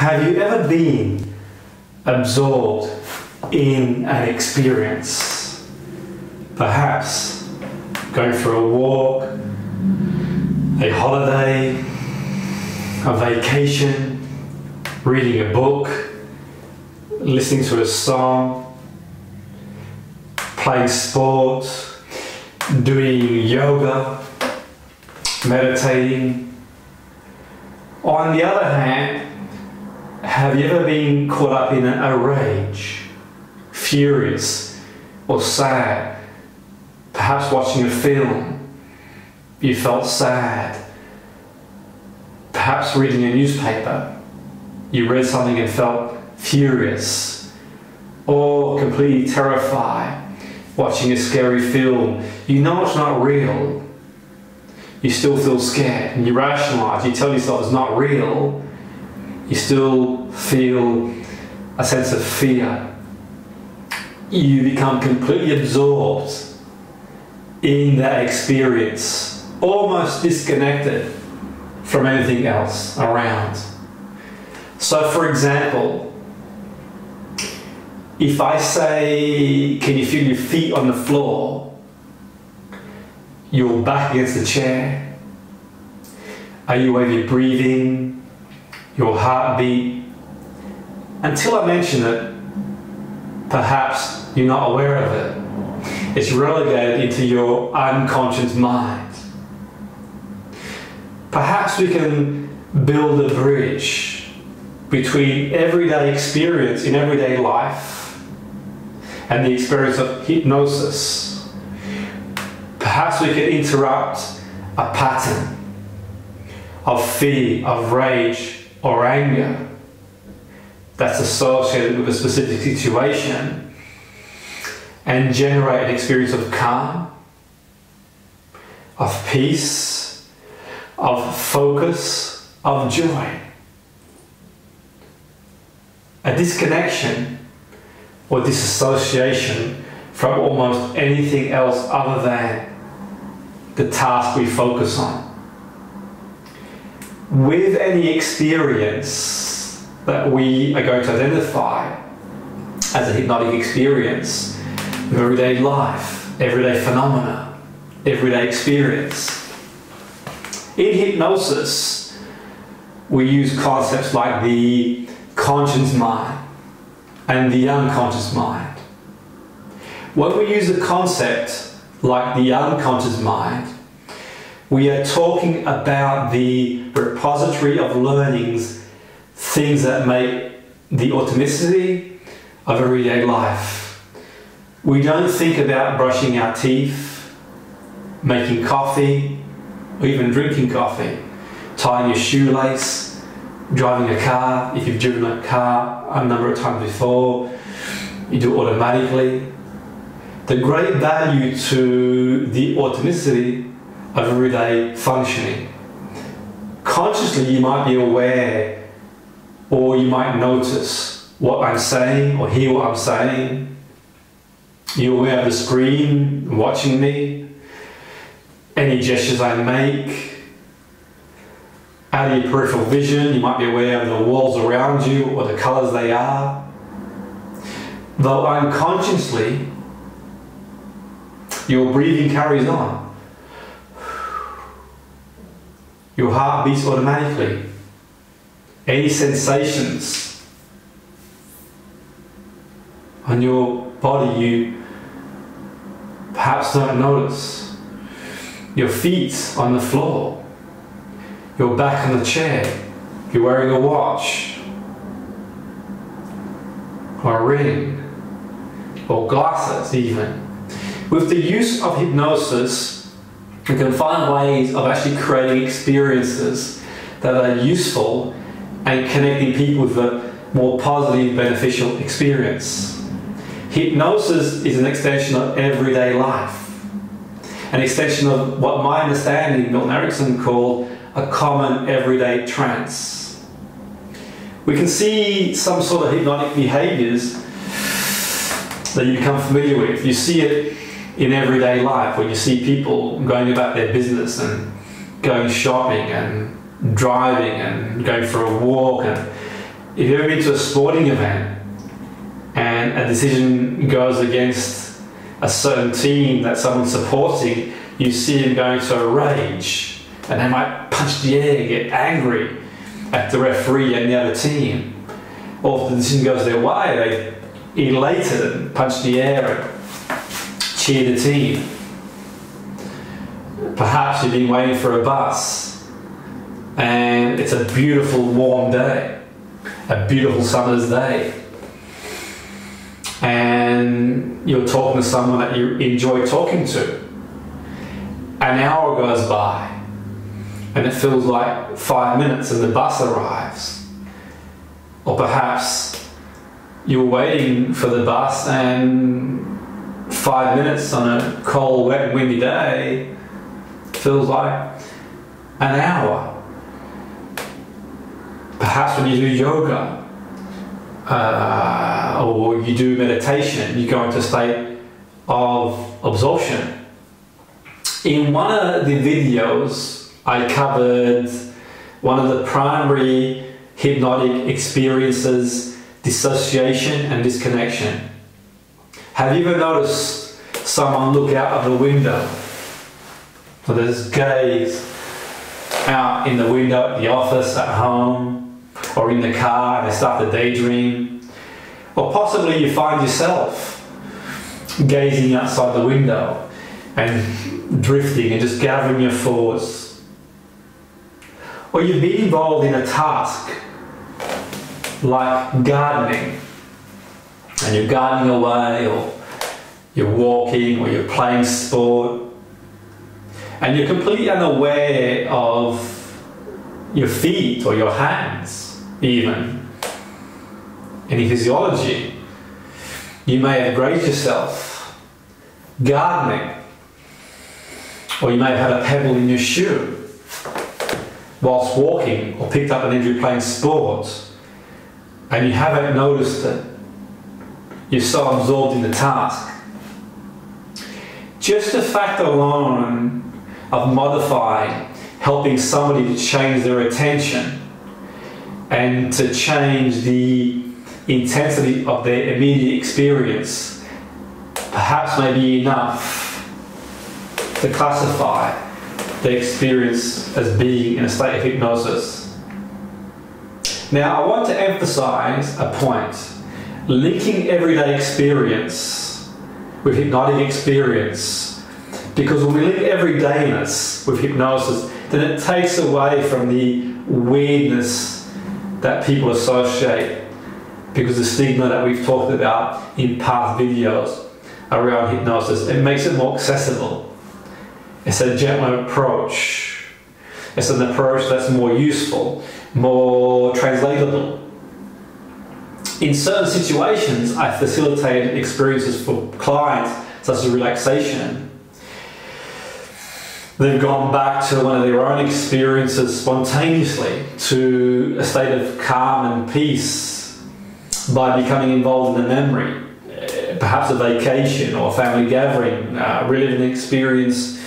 Have you ever been absorbed in an experience? Perhaps going for a walk, a holiday, a vacation, reading a book, listening to a song, playing sport, doing yoga, meditating. On the other hand, have you ever been caught up in a rage, furious or sad? Perhaps watching a film, you felt sad. Perhaps reading a newspaper, you read something and felt furious. Or completely terrified, watching a scary film. You know it's not real. You still feel scared and you rationalize, you tell yourself it's not real. You still feel a sense of fear. You become completely absorbed in that experience, almost disconnected from anything else around. So for example, if I say, can you feel your feet on the floor? Your back against the chair? Are you aware of your breathing? Your heartbeat? Until I mention it, perhaps you're not aware of it. It's relegated into your unconscious mind. Perhaps we can build a bridge between everyday experience in everyday life and the experience of hypnosis. Perhaps we can interrupt a pattern of fear, of rage, or anger that's associated with a specific situation and generate an experience of calm, of peace, of focus, of joy. A disconnection or disassociation from almost anything else other than the task we focus on. With any experience that we are going to identify as a hypnotic experience of everyday life, everyday phenomena, everyday experience. In hypnosis, we use concepts like the conscious mind and the unconscious mind. When we use a concept like the unconscious mind, we are talking about the repository of learnings, things that make the automaticity of everyday life. We don't think about brushing our teeth, making coffee, or even drinking coffee, tying your shoelace, driving a car. If you've driven a car a number of times before, you do it automatically. The great value to the automaticity of everyday functioning. Consciously, you might be aware or you might notice what I'm saying or hear what I'm saying. You're aware of the screen watching me, any gestures I make. Out of your peripheral vision, you might be aware of the walls around you or the colours they are. Though unconsciously, your breathing carries on. Your heart beats automatically. Any sensations on your body you perhaps don't notice. Your feet on the floor. Your back on the chair. You're wearing a watch or a ring or glasses even. With the use of hypnosis, we can find ways of actually creating experiences that are useful and connecting people with a more positive, beneficial experience. Hypnosis is an extension of everyday life, an extension of what my understanding, Milton Erickson, called a common everyday trance. We can see some sort of hypnotic behaviors that you become familiar with. You see it in everyday life, when you see people going about their business and going shopping and driving and going for a walk and if you've ever been to a sporting event and a decision goes against a certain team that someone's supporting, you see them going to a rage, and they might punch the air and get angry at the referee and the other team. Or if the decision goes their way, they elated and punch the air and cheer the team. Perhaps you've been waiting for a bus and it's a beautiful warm day, a beautiful summer's day, and you're talking to someone that you enjoy talking to. An hour goes by and it feels like 5 minutes and the bus arrives. Or perhaps you're waiting for the bus and 5 minutes on a cold, wet and windy day feels like an hour. Perhaps when you do yoga or you do meditation, you go into a state of absorption. In one of the videos, I covered one of the primary hypnotic experiences, dissociation and disconnection. Have you ever noticed someone look out of the window? So there's gaze out in the window at the office, at home, or in the car, and they start to daydream. Or possibly you find yourself gazing outside the window and drifting and just gathering your thoughts. Or you've been involved in a task like gardening, and you're gardening away, or you're walking, or you're playing sport, and you're completely unaware of your feet or your hands, even any physiology. You may have grazed yourself gardening, or you may have had a pebble in your shoe whilst walking, or picked up an injury playing sport, and you haven't noticed it. You're so absorbed in the task. Just the fact alone of modifying, helping somebody to change their attention and to change the intensity of their immediate experience, perhaps may be enough to classify the experience as being in a state of hypnosis. Now, I want to emphasize a point. Linking everyday experience with hypnotic experience, because when we link everydayness with hypnosis, then it takes away from the weirdness that people associate, because the stigma that we've talked about in past videos around hypnosis, it makes it more accessible. It's a gentler approach. It's an approach that's more useful, more translatable. In certain situations, I facilitated experiences for clients, such as relaxation. They've gone back to one of their own experiences spontaneously, to a state of calm and peace by becoming involved in a memory, perhaps a vacation or a family gathering, reliving an experience,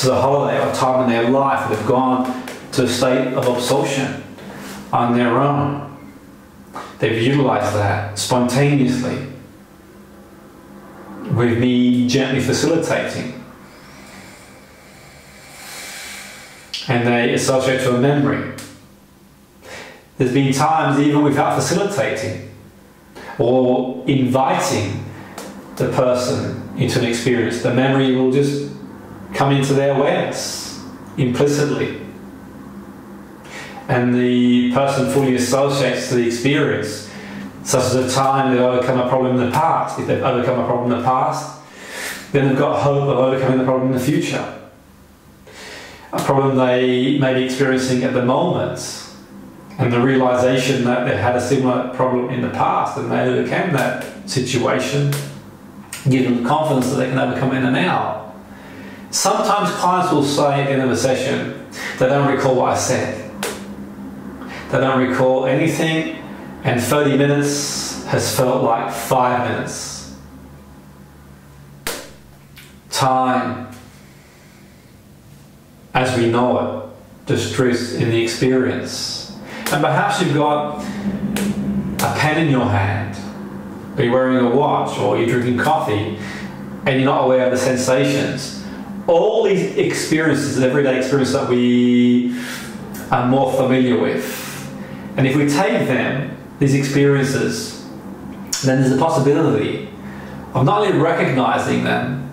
a holiday or time in their life. They've gone to a state of absorption on their own. They've utilized that spontaneously with me gently facilitating. And they associate to a memory. There's been times even without facilitating or inviting the person into an experience, the memory will just come into their awareness implicitly. And the person fully associates to the experience, such as a time they've overcome a problem in the past. If they've overcome a problem in the past, then they've got hope of overcoming the problem in the future. A problem they may be experiencing at the moment, and the realization that they had a similar problem in the past and they overcame that situation, give them confidence that they can overcome it in the now. Sometimes clients will say at the end of a session, they don't recall what I said. They don't recall anything, and 30 minutes has felt like 5 minutes. Time, as we know it, just drifts in the experience. And perhaps you've got pen in your hand, or you're wearing a watch, or you're drinking coffee, and you're not aware of the sensations. All these experiences, everyday experiences that we are more familiar with. And if we take them, these experiences, then there's a possibility of not only recognizing them,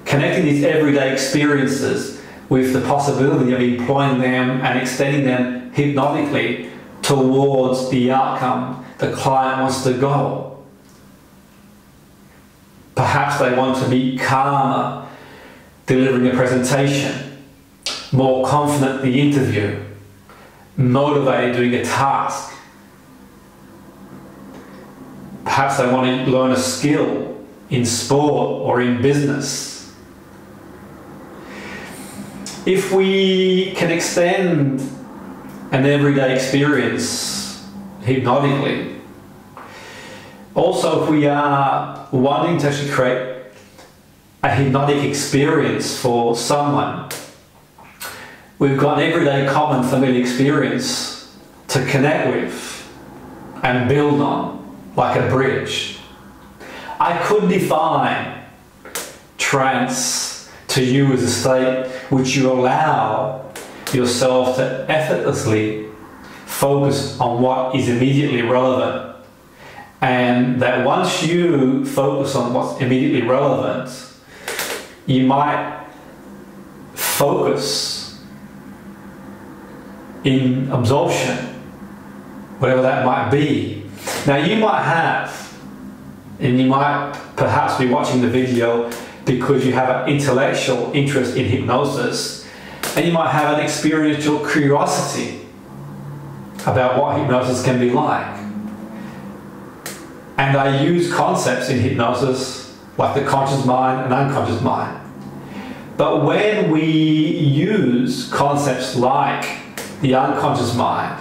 connecting these everyday experiences with the possibility of employing them and extending them hypnotically towards the outcome the client wants to go. Perhaps they want to be calmer delivering a presentation, more confident in the interview, motivated doing a task. Perhaps they want to learn a skill in sport or in business. If we can extend an everyday experience hypnotically, also if we are wanting to actually create a hypnotic experience for someone, we've got an everyday common familiar experience to connect with and build on, like a bridge. I could define trance to you as a state which you allow yourself to effortlessly focus on what is immediately relevant, and that once you focus on what's immediately relevant, you might focus in absorption, whatever that might be. Now you might have, and you might perhaps be watching the video because you have an intellectual interest in hypnosis, and you might have an experiential curiosity about what hypnosis can be like. And I use concepts in hypnosis like the conscious mind and unconscious mind. But when we use concepts like the unconscious mind,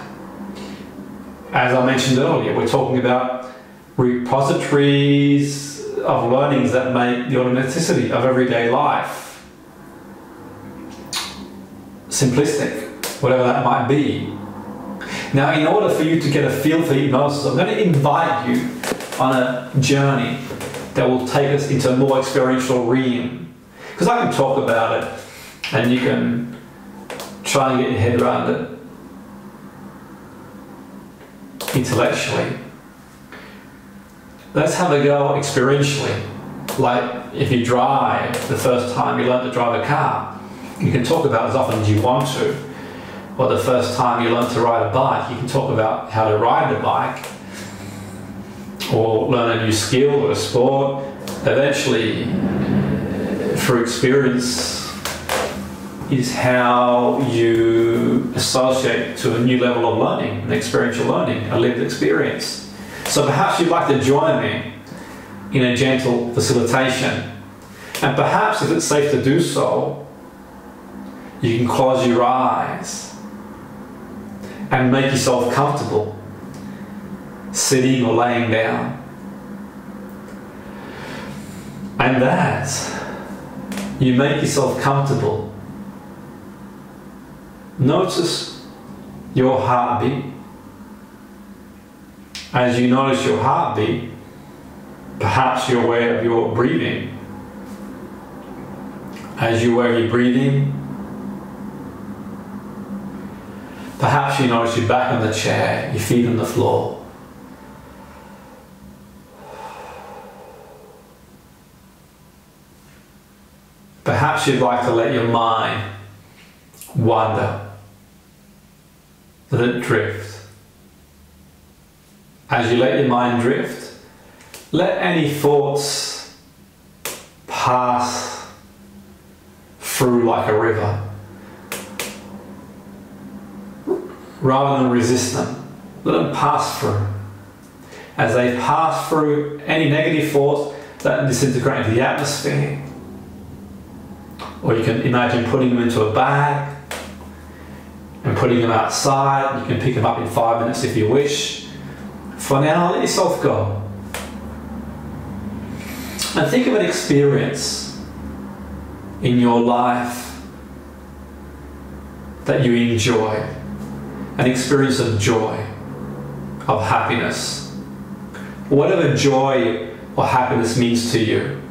as I mentioned earlier, we're talking about repositories of learnings that make the automaticity of everyday life simplistic, whatever that might be. Now, in order for you to get a feel for hypnosis, I'm going to invite you on a journey that will take us into a more experiential realm. Because I can talk about it and you can try and get your head around it intellectually. Let's have a go experientially. Like if you drive, the first time you learn to drive a car, you can talk about it as often as you want to. Or the first time you learn to ride a bike, you can talk about how to ride the bike, or learn a new skill or a sport. Eventually, through experience, is how you associate to a new level of learning, an experiential learning, a lived experience. So perhaps you'd like to join me in a gentle facilitation. And perhaps if it's safe to do so, you can close your eyes and make yourself comfortable, sitting or laying down. And as you make yourself comfortable, notice your heartbeat. As you notice your heartbeat, perhaps you're aware of your breathing. As you're aware of your breathing, perhaps you notice your back on the chair, your feet on the floor. Perhaps you'd like to let your mind wander, let it drift. As you let your mind drift, let any thoughts pass through like a river. Rather than resist them, let them pass through. As they pass through, any negative thoughts, let them disintegrate into the atmosphere. Or you can imagine putting them into a bag and putting them outside. You can pick them up in 5 minutes if you wish. For now, let yourself go. And think of an experience in your life that you enjoy. An experience of joy, of happiness, whatever joy or happiness means to you,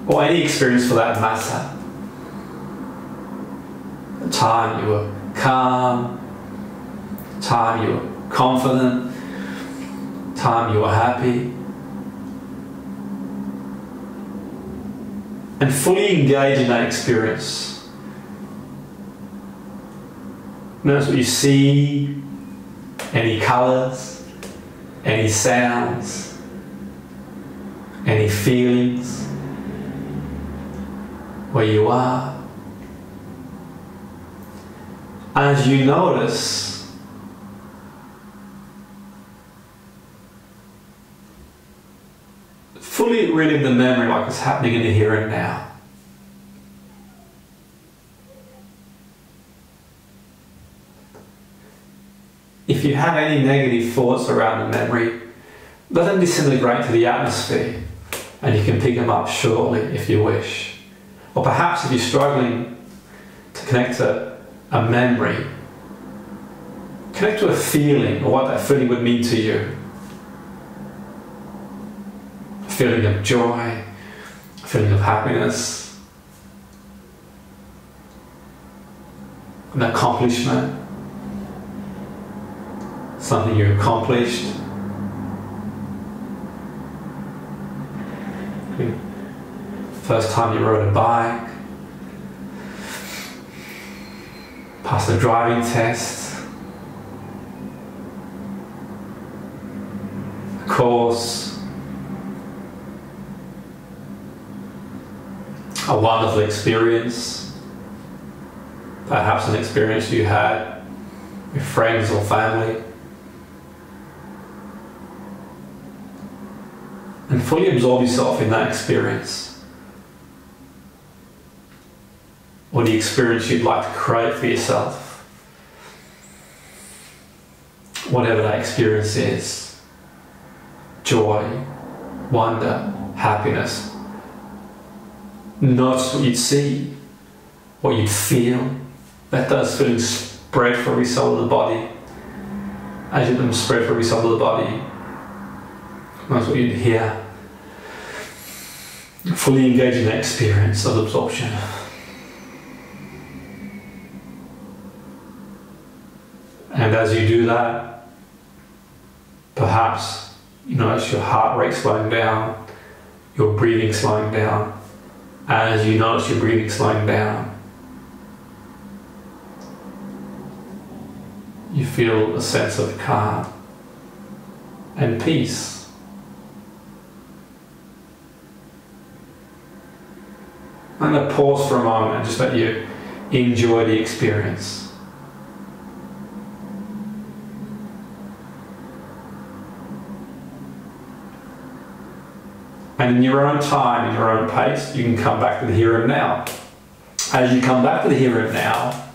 or any experience for that matter. The time you were calm, the time you were confident, the time you were happy. And fully engage in that experience. Notice what you see, any colours, any sounds, any feelings, where you are. As you notice, fully relive the memory like it's happening in the here and now. If you have any negative thoughts around the memory, let them disintegrate to the atmosphere, and you can pick them up shortly if you wish. Or perhaps if you're struggling to connect to a memory, connect to a feeling, or what that feeling would mean to you. A feeling of joy, a feeling of happiness, an accomplishment, something you accomplished. First time you rode a bike, passed a driving test, a course, a wonderful experience, perhaps an experience you had with friends or family. And fully absorb yourself in that experience, or the experience you'd like to create for yourself. Whatever that experience is. Joy, wonder, happiness. Notice what you'd see, what you'd feel. Let those feelings spread for every cell of the body. As you let them spread for every cell of the body, notice what you'd hear. Fully engage in that experience of absorption. And as you do that, perhaps you notice your heart rate slowing down, your breathing slowing down. As you notice your breathing slowing down, you feel a sense of calm and peace. I'm going to pause for a moment and just let you enjoy the experience. And in your own time, in your own pace, you can come back to the here and now. As you come back to the here and now,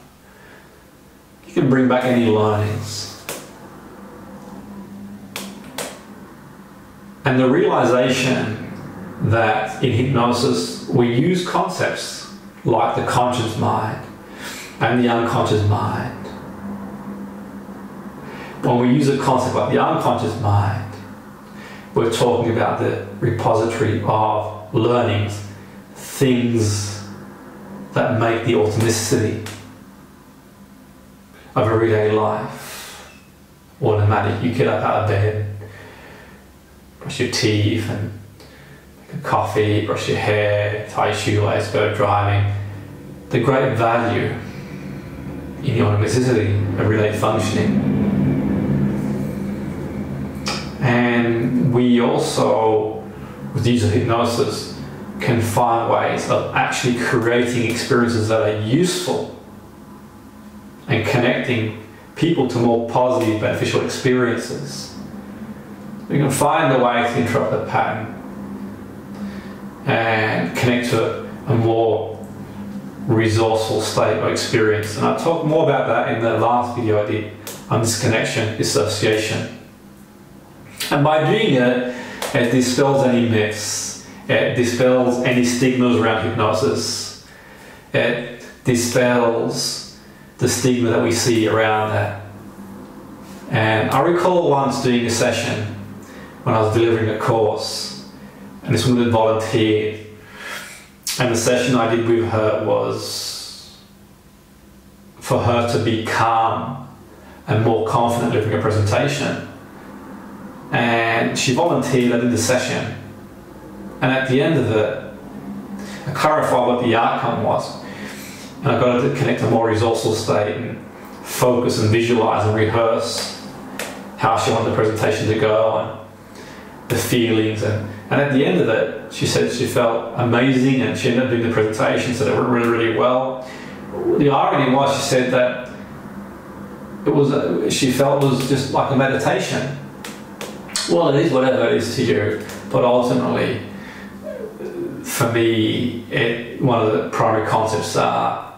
you can bring back any learnings. And the realization that in hypnosis we use concepts like the conscious mind and the unconscious mind. When we use a concept like the unconscious mind, we're talking about the repository of learnings, things that make the authenticity of everyday life automatic. You get up out of bed, brush your teeth and make a coffee, brush your hair, tie your shoelace, go driving. The great value in the authenticity of everyday functioning. And we also, with the use of hypnosis, can find ways of actually creating experiences that are useful and connecting people to more positive, beneficial experiences. We can find a way to interrupt the pattern and connect to a more resourceful state or experience. And I talked more about that in the last video I did on disconnection, dissociation. And by doing it, it dispels any myths, it dispels any stigmas around hypnosis, it dispels the stigma that we see around that. And I recall once doing a session when I was delivering a course, and this woman had volunteered, and the session I did with her was for her to be calm and more confident delivering a presentation. And she volunteered, I did the session, and at the end of it, I clarified what the outcome was, and I got her to connect to a more resourceful state and focus and visualize and rehearse how she wanted the presentation to go and the feelings, and at the end of it, she said she felt amazing, and she ended up doing the presentation, so it went really, really well. The irony was, she said that she felt it was just like a meditation. Well, it is whatever it is to you, but ultimately, for me, one of the primary concepts are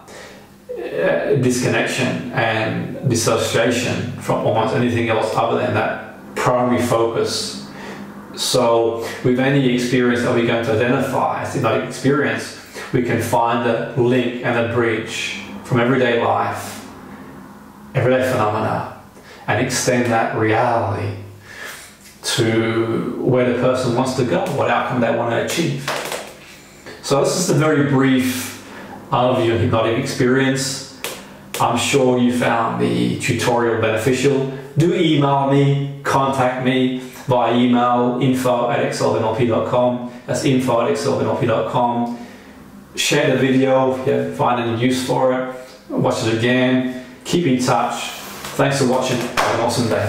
disconnection and dissociation from almost anything else other than that primary focus. So with any experience that we're going to identify as hypnotic experience, we can find a link and a bridge from everyday life, everyday phenomena, and extend that reality to where the person wants to go, what outcome they want to achieve. So this is a very brief overview of hypnotic experience. I'm sure you found the tutorial beneficial. Do email me, contact me via email, info@excelnlp.com. That's info@excelnlp.com. Share the video if you find any use for it. Watch it again. Keep in touch. Thanks for watching. Have an awesome day.